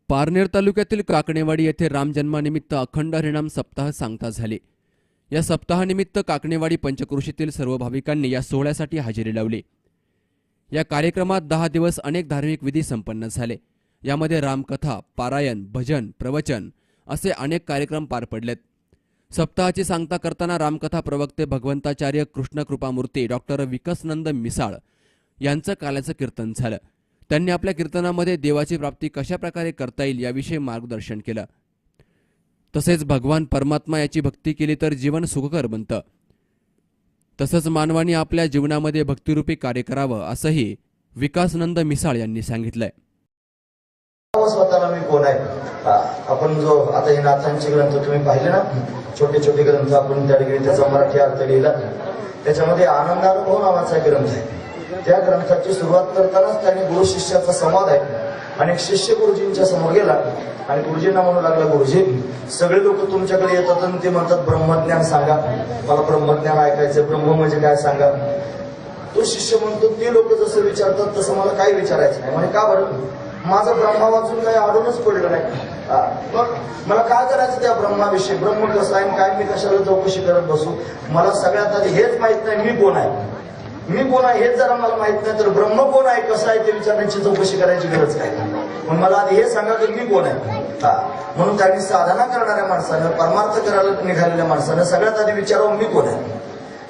पारनेर तालुक्यातील काकणेवाडी येथे रामजन्मानिमित्त अखंड हरिनाम सप्ताह सांगता झाले। या सप्ताहानिमित्त काकणेवाडी पंचक्रोशीतील सर्व भाविकांनी या सोहळ्यासाठी हजेरी लावली। या कार्यक्रमात 10 दिवस अनेक धार्मिक विधी संपन्न झाले। यामध्ये रामकथा, पारायण, भजन, प्रवचन असे अनेक कार्यक्रम पार पडलेत। सप्ताहाची सांगता करताना रामकथा प्रवक्ते भगवंताचार्य कृष्णकृपामूर्ती डॉक्टर विकसनंद मिसाळ यांचं काल्याचं कीर्तन झालं। त्यांनी आपल्या कीर्तनामध्ये देवाची प्राप्ती कशा प्रकारे करता येईल याविषयी मार्गदर्शन केलं। तसेच भगवान परमात्मा याची भक्ती केली तर जीवन सुखकर बनतं। तसंच मानवाने आपल्या जीवनामध्ये भक्तिरूपी कार्य करावं असंही विकासनंद मिसाळ यांनी सांगितलंय। स्वतःला मी कोण आहे आपण जो आता हे नाथांचे ग्रंथ तुम्ही पाहिले ना, छोटे छोटे ग्रंथ आपण त्या ठिकाणी त्याचा मराठी अर्थ लिहिला। त्याच्यामध्ये आनंदानुभव नावाचा ग्रंथ आहे। त्या ग्रंथाची सुरुवात करतानाच त्यांनी गुरु शिष्याचा संवाद आहे आणि शिष्य गुरुजींच्या समोर गेला आणि गुरुजींना म्हणू लागला, गुरुजी सगळे लोक तुमच्याकडे येतात आणि ते म्हणतात ब्रह्मज्ञान सांगा, मला ब्रह्मज्ञान ऐकायचं, ब्रह्म म्हणजे काय सांगा। तो शिष्य म्हणतो ते लोक जसं विचारतात तसं मला काही विचारायचं नाही। म्हणजे का बरं, माझं ब्रह्मा वाचून काही आडूनच पडलं नाही। मग मला काय करायचं त्या ब्रह्माविषयी, ब्रह्म कसं आहे काय, मी कशाला चौकशी करत बसू। मला सगळ्यात आधी हेच माहित नाही मी कोण आहे, मी कोण आहे हेच जरा मला माहित नाही, तर ब्रह्म कोण आहे कसं आहे ते विचारण्याची चौकशी करायची गरज काय। मग मला आधी हे सांगा की मी कोण आहे। म्हणून त्यांनी साधना करणाऱ्या माणसानं, परमार्थ करायला निघालेल्या माणसानं सगळ्यात आधी विचारावं मी कोण आहे।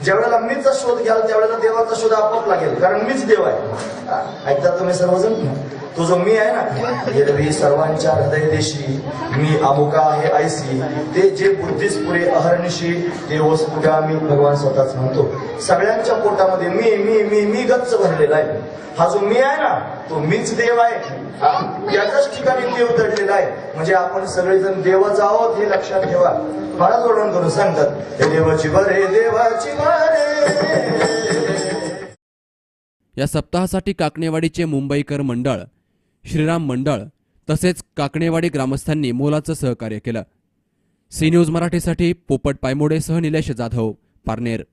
ज्यावेळेला मीचा शोध घ्याल त्यावेळेला देवाचा शोध आपोआप लागेल, कारण मीच देव आहे। ऐकतात तुम्ही सर्वजण, तो जो मी आहे ना, एरवी सर्वांच्या हृदय देशी मी अमुका आहे ऐसी, ते जे बुद्धीस पुरे अहर्निशी ते वस्तुगा मी भगवान स्वतःच म्हणतो। सगळ्यांच्या पोटामध्ये मी मी मी मी गच्च भरलेला आहे। हा जो मी आहे ना तो मीच देव आहे। याच्याच ठिकाणी देव दडलेला आहे। म्हणजे आपण सगळेजण देवच आहोत हे लक्षात ठेवा। महाराज वर्णन करून सांगतात, हे देवाची बरे देवाची बरे। या सप्ताहासाठी काकणेवाडीचे मुंबईकर मंडळ, श्रीराम मंडळ तसेच काकणेवाडी ग्रामस्थांनी मोलाचं सहकार्य केलं। सी न्यूज मराठीसाठी पोपट पायमोडेसह निलेश जाधव, पारनेर।